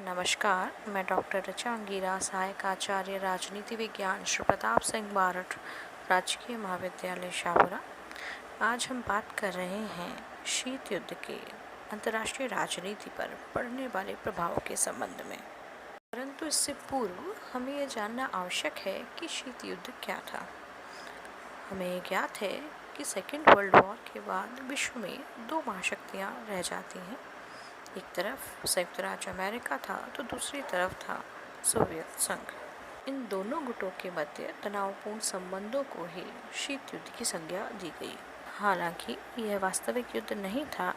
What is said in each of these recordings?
नमस्कार, मैं डॉक्टर ऋचा अंगीरा, सहायक आचार्य राजनीति विज्ञान, श्री प्रताप सिंह बारठ, राजकीय महाविद्यालय शाहपुरा। आज हम बात कर रहे हैं शीत युद्ध के अंतर्राष्ट्रीय राजनीति पर पड़ने वाले प्रभाव के संबंध में। परंतु इससे पूर्व हमें यह जानना आवश्यक है कि शीत युद्ध क्या था। हमें ज्ञात है कि सेकेंड वर्ल्ड वॉर के बाद विश्व में दो महाशक्तियाँ रह जाती हैं। एक तरफ संयुक्त राज्य अमेरिका था तो दूसरी तरफ था सोवियत संघ। इन दोनों गुटों के मध्य तनावपूर्ण संबंधों को ही शीत युद्ध की संज्ञा दी गई। हालांकि यह वास्तविक युद्ध नहीं था,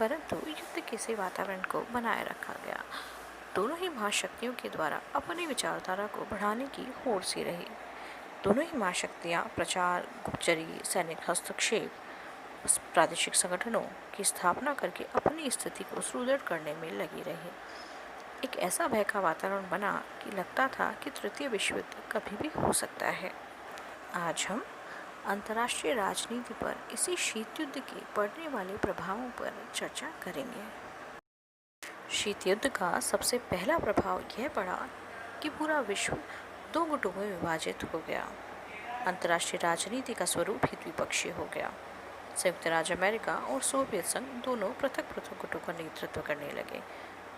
परंतु युद्ध के से वातावरण को बनाए रखा गया। दोनों ही महाशक्तियों के द्वारा अपनी विचारधारा को बढ़ाने की होड़ सी रही। दोनों ही महाशक्तियाँ प्रचार, गुप्तचरी, सैनिक हस्तक्षेप, प्रादेशिक संगठनों की स्थापना करके अपनी स्थिति को सुदृढ़ करने में लगी रही। एक ऐसा भय का वातावरण बना कि लगता था कि तृतीय विश्व युद्ध कभी भी हो सकता है। आज हम अंतर्राष्ट्रीय राजनीति पर इसी शीत युद्ध के पड़ने वाले प्रभावों पर चर्चा करेंगे। शीत युद्ध का सबसे पहला प्रभाव यह पड़ा कि पूरा विश्व दो गुटों में विभाजित हो गया। अंतर्राष्ट्रीय राजनीति का स्वरूप ही द्विपक्षीय हो गया। संयुक्त राज्य अमेरिका और सोवियत संघ दोनों पृथक पृथक गुटों का नेतृत्व करने लगे।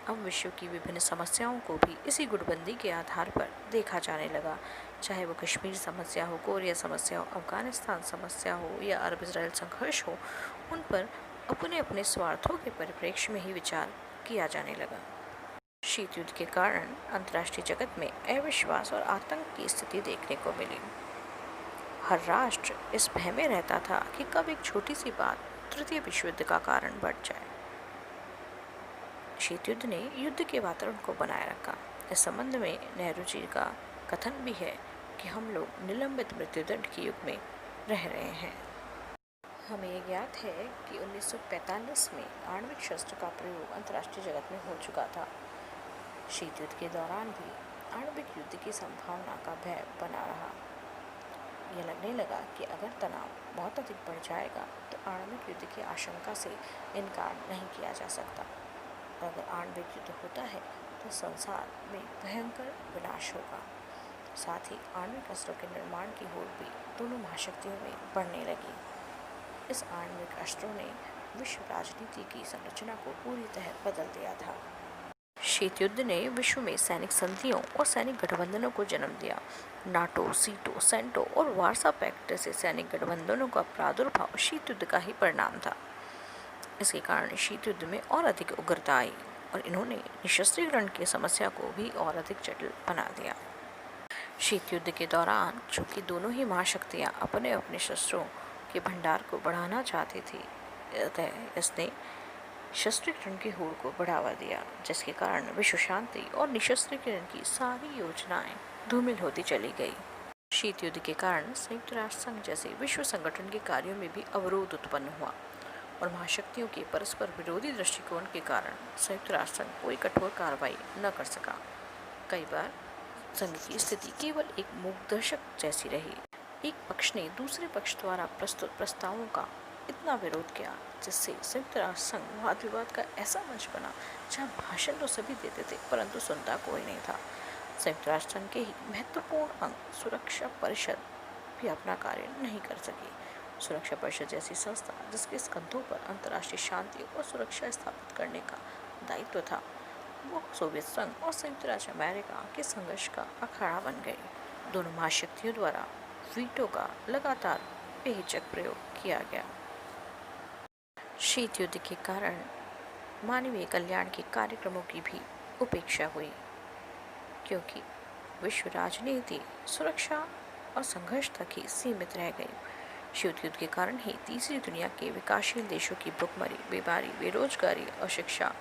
अब विश्व की विभिन्न समस्याओं को भी इसी गुटबंदी के आधार पर देखा जाने लगा, चाहे वो कश्मीर समस्या हो, कोरिया समस्या हो, अफगानिस्तान समस्या हो या अरब इजराइल संघर्ष हो। उन पर अपने अपने स्वार्थों के परिप्रेक्ष्य में ही विचार किया जाने लगा। शीत युद्ध के कारण अंतर्राष्ट्रीय जगत में अविश्वास और आतंक की स्थिति देखने को मिली। हर राष्ट्र इस भय में रहता था कि कब एक छोटी सी बात तृतीय विश्व युद्ध का कारण बढ़ जाए। शीत युद्ध ने युद्ध के वातावरण को बनाए रखा। इस संबंध में नेहरू जी का कथन भी है कि हम लोग निलंबित मृत्युदंड के युग में रह रहे हैं। हमें ज्ञात है कि 1945 में आणविक शस्त्र का प्रयोग अंतर्राष्ट्रीय जगत में हो चुका था। शीत युद्ध के दौरान भी आणविक युद्ध की संभावना का भय बना रहा। यह लगने लगा कि अगर तनाव बहुत अधिक बढ़ जाएगा तो आणविक युद्ध की आशंका से इनकार नहीं किया जा सकता। और अगर आणविक युद्ध होता है तो संसार में भयंकर विनाश होगा। साथ ही आणविक अस्त्रों के निर्माण की होड़ भी दोनों महाशक्तियों में बढ़ने लगी। इस आणविक अस्त्रों ने विश्व राजनीति की संरचना को पूरी तरह बदल दिया था। शीत युद्ध ने विश्व में सैनिक संधियों और सैनिक गठबंधनों को जन्म दिया। नाटो, सीटो, सेंटो और वार्सा पैक्ट जैसे सैनिक गठबंधनों का प्रादुर्भाव शीत युद्ध का ही परिणाम था। इसके कारण शीत युद्ध में और अधिक उग्रता आई और इन्होंने निशस्त्रीकरण की समस्या को भी और अधिक जटिल बना दिया। शीत युद्ध के दौरान चूंकि दोनों ही महाशक्तियाँ अपने अपने शस्त्रों के भंडार को बढ़ाना चाहती थी, अतः इसने शस्त्रीकरण की होड़ को बढ़ावा दिया, जिसके कारण विश्व शांति और निशस्त्रीकरण की सारी योजनाएं धूमिल होती चली गई। शीत युद्ध के कारण संयुक्त राष्ट्र संघ जैसे विश्व संगठन के कार्यों में भी अवरोध उत्पन्न हुआ और महाशक्तियों के परस्पर विरोधी दृष्टिकोण के कारण संयुक्त राष्ट्र संघ कोई कठोर कार्रवाई न कर सका। कई बार संघ की स्थिति केवल एक मूकदर्शक जैसी रही। एक पक्ष ने दूसरे पक्ष द्वारा प्रस्तुत प्रस्तावों का इतना विरोध किया जिससे संयुक्त राष्ट्र संघ वाद विवाद का ऐसा मंच बना जहाँ भाषण तो सभी देते थे परंतु सुनता कोई नहीं था। संयुक्त राष्ट्र संघ के ही महत्वपूर्ण अंग सुरक्षा परिषद भी अपना कार्य नहीं कर सकी। सुरक्षा परिषद जैसी संस्था जिसके कंधों पर अंतर्राष्ट्रीय शांति और सुरक्षा स्थापित करने का दायित्व था, वो सोवियत संघ और संयुक्त राज्य अमेरिका के संघर्ष का अखाड़ा बन गई। दोनों महाशक्तियों द्वारा वीटो का लगातार बेहिचक प्रयोग किया गया। शीत युद्ध के कारण मानवीय कल्याण के कार्यक्रमों की भी उपेक्षा हुई, क्योंकि विश्व राजनीति सुरक्षा और संघर्ष तक ही सीमित रह गई। शीत युद्ध के कारण ही तीसरी दुनिया के विकासशील देशों की भुखमरी, बीमारी, बेरोजगारी, अशिक्षा,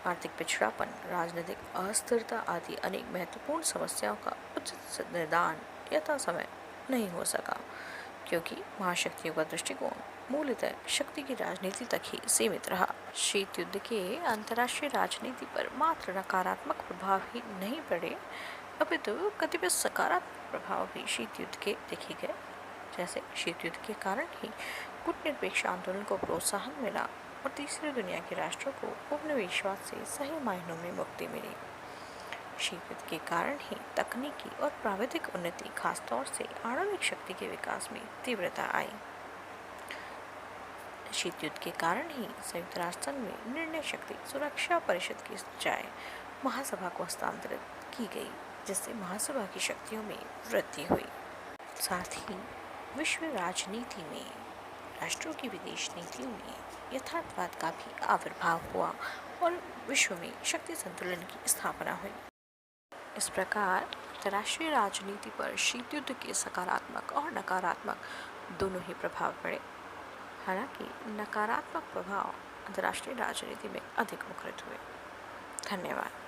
आर्थिक पिछड़ापन, राजनीतिक अस्थिरता आदि अनेक महत्वपूर्ण समस्याओं का उचित निदान यथा समय नहीं हो सका, क्योंकि महाशक्तियों का दृष्टिकोण मूलतः शक्ति की राजनीति तक ही सीमित रहा। शीत युद्ध के अंतर्राष्ट्रीय राजनीति पर मात्र नकारात्मक प्रभाव ही नहीं पड़े, अपितु कतिपय सकारात्मक प्रभाव भी शीत युद्ध के देखे गए। जैसे शीत युद्ध के कारण ही गुटनिरपेक्ष आंदोलन को प्रोत्साहन मिला और तीसरी दुनिया के राष्ट्रों को उपनिवेशवाद से सही मायनों में मुक्ति मिली। शीत युद्ध के कारण ही तकनीकी और प्राविधिक उन्नति, खासतौर से आणविक शक्ति के विकास में तीव्रता आई। शीत युद्ध के कारण ही संयुक्त राष्ट्र संघ में निर्णय शक्ति सुरक्षा परिषद की बजाय महासभा को हस्तांतरित की गई, जिससे महासभा की शक्तियों में वृद्धि हुई। साथ ही विश्व राजनीति में राष्ट्रों की विदेश नीतियों में यथार्थवाद का भी आविर्भाव हुआ और विश्व में शक्ति संतुलन की स्थापना हुई। इस प्रकार अंतर्राष्ट्रीय राजनीति पर शीत युद्ध के सकारात्मक और नकारात्मक दोनों ही प्रभाव पड़े। हालांकि नकारात्मक प्रभाव अंतर्राष्ट्रीय राजनीति में अधिक मुखरित हुए। धन्यवाद।